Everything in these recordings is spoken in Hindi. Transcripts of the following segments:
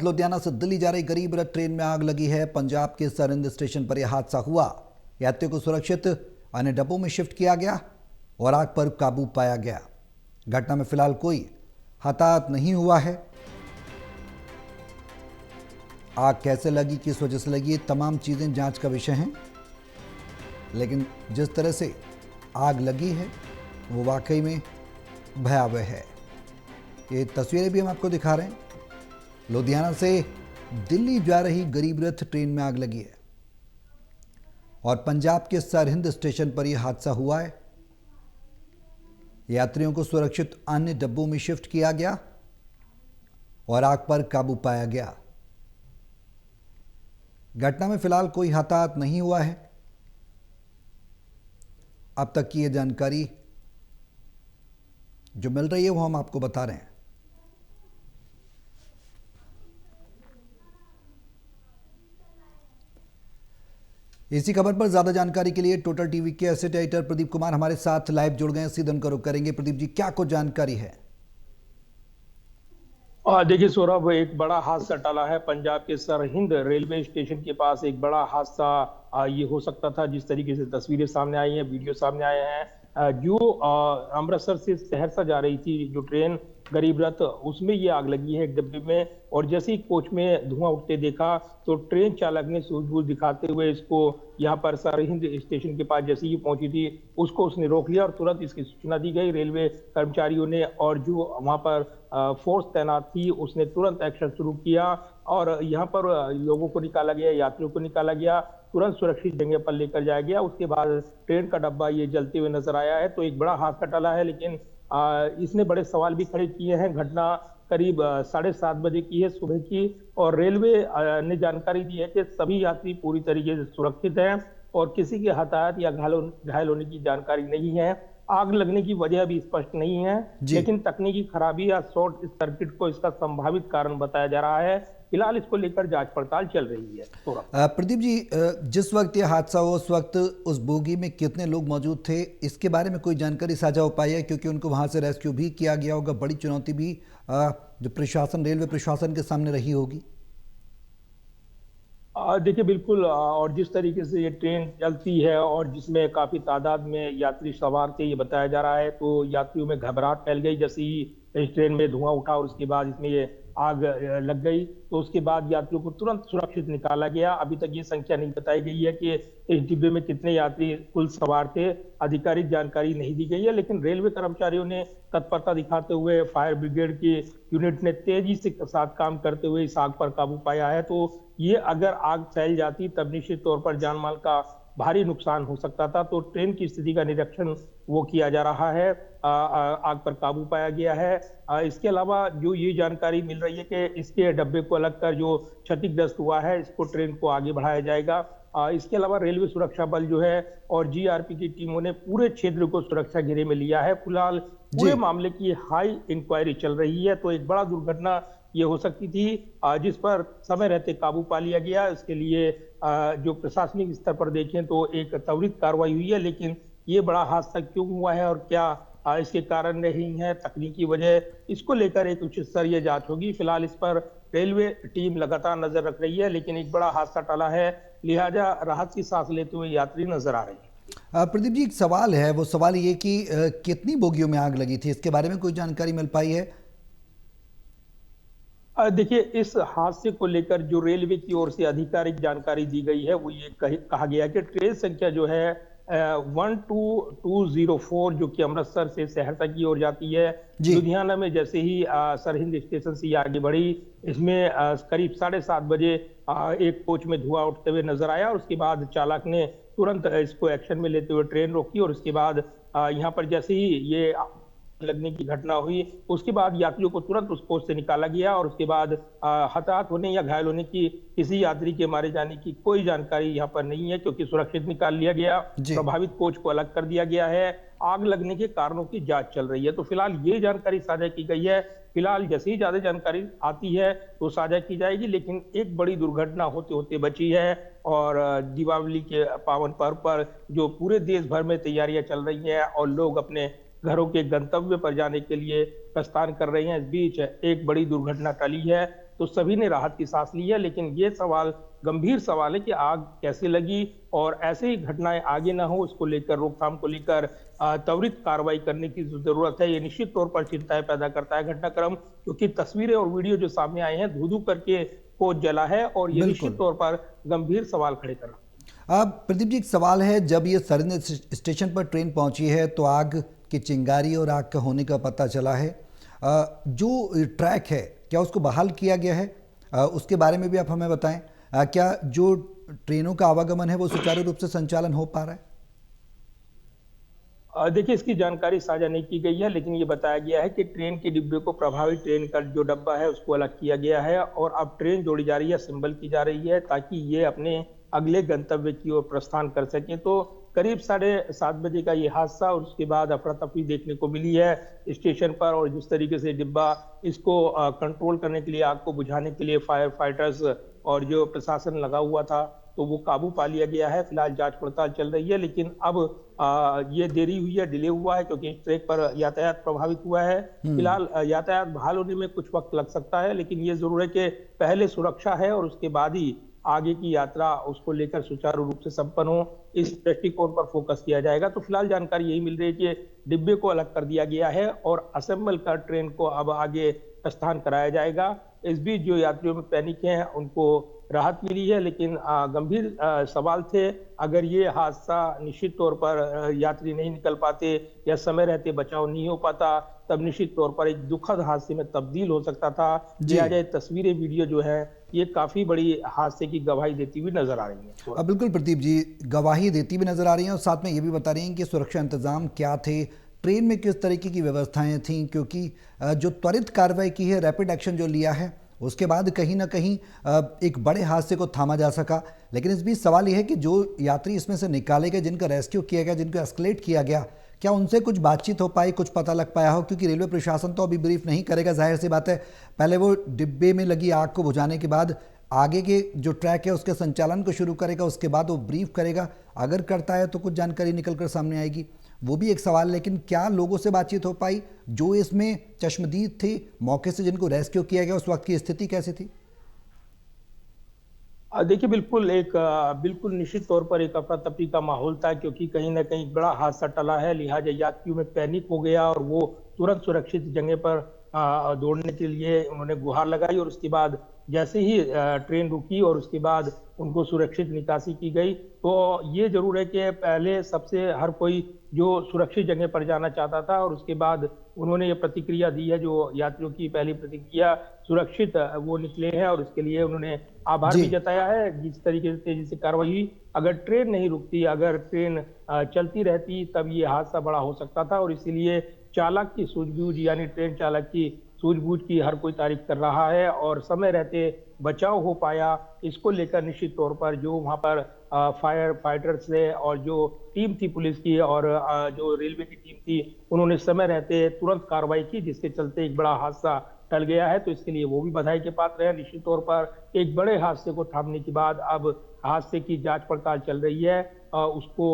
लुधियाना से दिल्ली जा रही गरीब रथ ट्रेन में आग लगी है। पंजाब के सरहिंद स्टेशन पर यह हादसा हुआ। यात्रियों को सुरक्षित अन्य डब्बों में शिफ्ट किया गया और आग पर काबू पाया गया। घटना में फिलहाल कोई हताहत नहीं हुआ है। आग कैसे लगी, किस वजह से लगी, ये तमाम चीजें जांच का विषय हैं। लेकिन जिस तरह से आग लगी है वो वाकई में भयावह है। ये तस्वीरें भी हम आपको दिखा रहे हैं। लुधियाना से दिल्ली जा रही गरीब रथ ट्रेन में आग लगी है और पंजाब के सरहिंद स्टेशन पर यह हादसा हुआ है। यात्रियों को सुरक्षित अन्य डब्बों में शिफ्ट किया गया और आग पर काबू पाया गया। घटना में फिलहाल कोई हताहत नहीं हुआ है। अब तक की यह जानकारी जो मिल रही है वो हम आपको बता रहे हैं। इसी खबर पर ज्यादा जानकारी के लिए टोटल टीवी के एसेट एडिटर प्रदीप कुमार हमारे साथ लाइव जुड़ गए हैं। सीधे उनका रुख करेंगे। प्रदीप जी, क्या कुछ जानकारी है? देखिए सौरभ, एक बड़ा हादसा टला है। पंजाब के सरहिंद रेलवे स्टेशन के पास एक बड़ा हादसा ये हो सकता था। जिस तरीके से तस्वीरें सामने आई हैं, वीडियो सामने आए हैं, जो अमृतसर से सहरसा जा रही थी जो ट्रेन गरीब रथ, उसमें ये आग लगी है एक डिब्बे में। और जैसे ही कोच में धुआं उठते देखा तो ट्रेन चालक ने सूझबूझ दिखाते हुए इसको यहाँ पर सरहिंद स्टेशन के पास जैसे ही पहुंची थी उसको उसने रोक लिया और तुरंत इसकी सूचना दी गई रेलवे कर्मचारियों ने। और जो वहां पर फोर्स तैनात थी उसने तुरंत एक्शन शुरू किया और यहाँ पर लोगों को निकाला गया, यात्रियों को निकाला गया, तुरंत सुरक्षित जगह पर लेकर जाया गया। उसके बाद ट्रेन का डब्बा ये जलते हुए नजर आया है। तो एक बड़ा हादसा टला है, लेकिन इसने बड़े सवाल भी खड़े किए हैं। घटना करीब 7:30 बजे की है सुबह की और रेलवे ने जानकारी दी है कि सभी यात्री पूरी तरीके से सुरक्षित हैं और किसी के हताहत या घायल होने की जानकारी नहीं है। आग लगने की वजह भी स्पष्ट नहीं है, लेकिन तकनीकी खराबी या शॉर्ट सर्किट को इसका संभावित कारण बताया जा रहा है। फिलहाल इसको लेकर जांच पड़ताल चल रही है। प्रदीप जी, जिस वक्त यह हादसा हुआ उस वक्त उस बोगी में कितने लोग मौजूद थे, इसके बारे में कोई जानकारी साझा हो पाई है? क्योंकि उनको वहां से रेस्क्यू भी किया गया होगा। बड़ी चुनौती भी जो प्रशासन, रेलवे प्रशासन के सामने रही होगी। देखिए बिल्कुल, और जिस तरीके से ये ट्रेन चलती है और जिसमें काफी तादाद में यात्री सवार थे ये बताया जा रहा है, तो यात्रियों में घबराहट फैल गई जैसे ही इस ट्रेन में धुआं उठा और उसके बाद इसमें ये आग लग गई। तो उसके बाद यात्रियों को तुरंत सुरक्षित निकाला गया। अभी तक ये संख्या नहीं बताई गई है कि इस डिब्बे में कितने यात्री कुल सवार थे, आधिकारिक जानकारी नहीं दी गई है। लेकिन रेलवे कर्मचारियों ने तत्परता दिखाते हुए, फायर ब्रिगेड की यूनिट ने तेजी से साथ काम करते हुए इस आग पर काबू पाया है। तो ये अगर आग फैल जाती तब निश्चित तौर पर जान माल का भारी नुकसान हो सकता था। तो ट्रेन की स्थिति का निरीक्षण वो किया जा रहा है। आग पर काबू पाया गया है। इसके अलावा जो ये जानकारी मिल रही है कि इसके डब्बे को अलग कर जो क्षतिग्रस्त हुआ है इसको ट्रेन को आगे बढ़ाया जाएगा। इसके अलावा रेलवे सुरक्षा बल जो है और जीआरपी की टीमों ने पूरे क्षेत्र को सुरक्षा घेरे में लिया है। फिलहाल पूरे मामले की हाई इंक्वायरी चल रही है। तो एक बड़ा दुर्घटना ये हो सकती थी जिस पर समय रहते काबू पा लिया गया। इसके लिए जो प्रशासनिक स्तर पर देखें तो एक त्वरित कार्रवाई हुई है। लेकिन ये बड़ा हादसा क्यों हुआ है और क्या इसके कारण नहीं है, तकनीकी वजह, इसको लेकर एक उच्च स्तरीय जांच होगी। फिलहाल इस पर रेलवे टीम लगातार नजर रख रही है। लेकिन एक बड़ा हादसा टला है, लिहाजा राहत की सांस लेते हुए यात्री नजर आ रहे हैं। प्रदीप जी, एक सवाल है, वो सवाल ये कि कितनी बोगियों में आग लगी थी, इसके बारे में कोई जानकारी मिल पाई है? देखिए, इस हादसे को लेकर जो रेलवे की ओर से आधिकारिक जानकारी दी गई है वो ये कहा गया कि ट्रेन संख्या जो है 12204 जो कि अमृतसर से सहरसा की ओर जाती है। लुधियाना में जैसे ही सरहिंद स्टेशन से आगे बढ़ी, इसमें करीब 7:30 बजे एक कोच में धुआं उठते हुए नजर आया और उसके बाद चालक ने तुरंत इसको एक्शन में लेते हुए ट्रेन रोकी और उसके बाद यहाँ पर जैसे ही ये लगने की घटना हुई उसके बाद यात्रियों को तुरंत उस कोच से निकाला गया और उसके बाद हताहत होने या घायल होने की, किसी यात्री के मारे जाने की कोई जानकारी यहाँ पर नहीं है, क्योंकि सुरक्षित निकाल लिया गया। प्रभावित कोच को अलग कर दिया गया है। आग लगने के कारणों की जांच चल रही है। तो फिलहाल ये जानकारी साझा की गई है। फिलहाल जैसे ही ज्यादा जानकारी आती है तो साझा की जाएगी। लेकिन एक बड़ी दुर्घटना होते होते बची है और दीपावली के पावन पर्व पर जो पूरे देश भर में तैयारियां चल रही हैं और लोग अपने घरों के गंतव्य पर जाने के लिए प्रस्थान कर रहे हैं, इस बीच एक बड़ी दुर्घटना टली है। तो सभी ने राहत की सांस ली है। लेकिन ये सवाल, गंभीर सवाल है कि आग कैसे लगी, और ऐसे ही घटनाएं आगे ना हो, इसको लेकर, रोकथाम को लेकर त्वरित कार्रवाई करने की जरूरत है। ये निश्चित तौर पर चिंताएं पैदा करता है घटनाक्रम, क्योंकि तस्वीरें और वीडियो जो सामने आए हैं, धू धू करके को जला है, और ये निश्चित बिल्कुल। तौर पर गंभीर सवाल खड़े कर रहा है। अब प्रदीप जी, एक सवाल है, जब ये सरन स्टेशन पर ट्रेन पहुंची है तो आग की चिंगारी और आग का होने का पता चला है। जो ट्रैक है, क्या उसको बहाल किया गया है? उसके बारे में भी आप हमें बताएं। क्या जो ट्रेनों का आवागमन है वो सुचारू रूप से संचालन हो पा रहा है? देखिए, इसकी जानकारी साझा नहीं की गई है, लेकिन ये बताया गया है कि ट्रेन के डिब्बे को, प्रभावित ट्रेन का जो डब्बा है उसको अलग किया गया है, और अब ट्रेन जोड़ी जा रही है, असेंबल की जा रही है, ताकि ये अपने अगले गंतव्य की ओर प्रस्थान कर सके। तो करीब 7:30 बजे का ये हादसा, और उसके बाद अफरा तफरी देखने को मिली है स्टेशन पर। और जिस तरीके से डिब्बा, इसको कंट्रोल करने के लिए, आग को बुझाने के लिए फायर फाइटर्स और जो प्रशासन लगा हुआ था, तो वो काबू पा लिया गया है। फिलहाल जांच पड़ताल चल रही है, लेकिन अब ये देरी हुई है, डिले हुआ है, क्योंकि इस ट्रैक पर यातायात प्रभावित हुआ है। फिलहाल यातायात बहाल होने में कुछ वक्त लग सकता है, लेकिन ये जरूर है कि पहले सुरक्षा है और उसके बाद ही आगे की यात्रा, उसको लेकर सुचारू रूप से संपन्न हो, इस दृष्टिकोण पर फोकस किया जाएगा। तो फिलहाल जानकारी यही मिल रही है कि डिब्बे को अलग कर दिया गया है और असेंबल कर ट्रेन को अब आगे प्रस्थान कराया जाएगा। इस बीच जो यात्रियों में पैनिक हैं, उनको राहत मिली है, लेकिन गंभीर सवाल थे। अगर ये हादसा, निश्चित तौर पर यात्री नहीं निकल पाते या समय रहते बचाव नहीं हो पाता, तब निश्चित तौर पर एक दुखद हादसे में तब्दील हो सकता था। लिहाजा ये तस्वीरें, वीडियो जो है, ये काफी बड़ी हादसे की गवाही देती हुई नजर आ रही है। अब बिल्कुल प्रदीप जी, गवाही देती हुई नजर आ रही हैं, और साथ में ये भी बता रही हैं कि सुरक्षा इंतजाम क्या थे, ट्रेन में किस तरीके की व्यवस्थाएं थीं, क्योंकि जो त्वरित कार्रवाई की है, रैपिड एक्शन जो लिया है, उसके बाद कहीं ना कहीं एक बड़े हादसे को थामा जा सका। लेकिन इस बीच सवाल यह है कि जो यात्री इसमें से निकाले गए, जिनका रेस्क्यू किया गया, जिनको एस्केलेट किया गया, क्या उनसे कुछ बातचीत हो पाई, कुछ पता लग पाया हो? क्योंकि रेलवे प्रशासन तो अभी ब्रीफ नहीं करेगा, जाहिर सी बात है। पहले वो डिब्बे में लगी आग को बुझाने के बाद आगे के जो ट्रैक है उसके संचालन को शुरू करेगा, उसके बाद वो ब्रीफ करेगा। अगर करता है तो कुछ जानकारी निकल कर सामने आएगी, वो भी एक सवाल। लेकिन क्या लोगों से बातचीत हो पाई जो इसमें चश्मदीद थे, मौके से जिनको रेस्क्यू किया गया, उस वक्त की स्थिति कैसी थी? देखिए, बिल्कुल निश्चित तौर पर एक अफरा तफरी का माहौल था, क्योंकि कहीं ना कहीं बड़ा हादसा टला है। लिहाजा यात्रियों में पैनिक हो गया और वो तुरंत सुरक्षित जगह पर दौड़ने के लिए उन्होंने गुहार लगाई, और उसके बाद जैसे ही ट्रेन रुकी और उसके बाद उनको सुरक्षित निकासी की गई। तो ये जरूर है कि पहले सबसे हर कोई जो सुरक्षित जगह पर जाना चाहता था, और उसके बाद उन्होंने ये प्रतिक्रिया दी है, जो यात्रियों की पहली प्रतिक्रिया, सुरक्षित वो निकले हैं, और इसके लिए उन्होंने आभार भी जताया है। जिस तरीके से तेजी से कार्रवाई हुई, अगर ट्रेन नहीं रुकती, अगर ट्रेन चलती रहती, तब ये हादसा बड़ा हो सकता था। और इसीलिए चालक की सूझबूझ, यानी ट्रेन चालक की सूझबूझ की हर कोई तारीफ कर रहा है, और समय रहते बचाव हो पाया, इसको लेकर निश्चित तौर पर जो वहां पर फायर फाइटर्स थे और जो टीम थी पुलिस की और जो रेलवे की टीम थी, उन्होंने समय रहते तुरंत कार्रवाई की, जिसके चलते एक बड़ा हादसा टल गया है। तो इसके लिए वो भी बधाई के पात्र है। निश्चित तौर पर एक बड़े हादसे को थामने के बाद अब हादसे की जांच पड़ताल चल रही है। उसको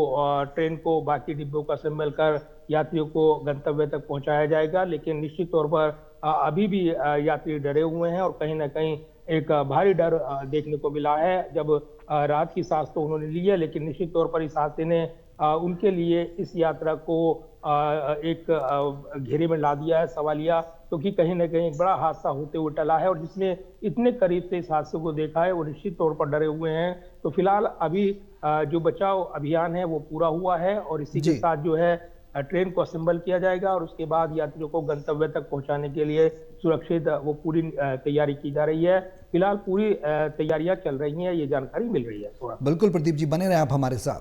ट्रेन को बाकी डिब्बों का असेंबल कर यात्रियों को गंतव्य तक पहुंचाया जाएगा। लेकिन निश्चित तौर पर अभी भी यात्री डरे हुए हैं, और कहीं ना कहीं एक भारी डर देखने को मिला है। जब राहत की सांस तो उन्होंने ली है, लेकिन निश्चित तौर पर इस हादसे ने उनके लिए इस यात्रा को एक घेरे में ला दिया है, सवालिया, क्योंकि कहीं ना कहीं एक बड़ा हादसा होते हुए टला है, और जिसने इतने करीब से इस हादसे को देखा है, वो निश्चित तौर पर डरे हुए हैं। तो फिलहाल अभी जो बचाव अभियान है वो पूरा हुआ है, और इसी के साथ जो है ट्रेन को असेंबल किया जाएगा, और उसके बाद यात्रियों को गंतव्य तक पहुंचाने के लिए सुरक्षित वो पूरी तैयारी की जा रही है। फिलहाल पूरी तैयारियां चल रही हैं, ये जानकारी मिल रही है। बिल्कुल प्रदीप जी, बने रहे आप हमारे साथ।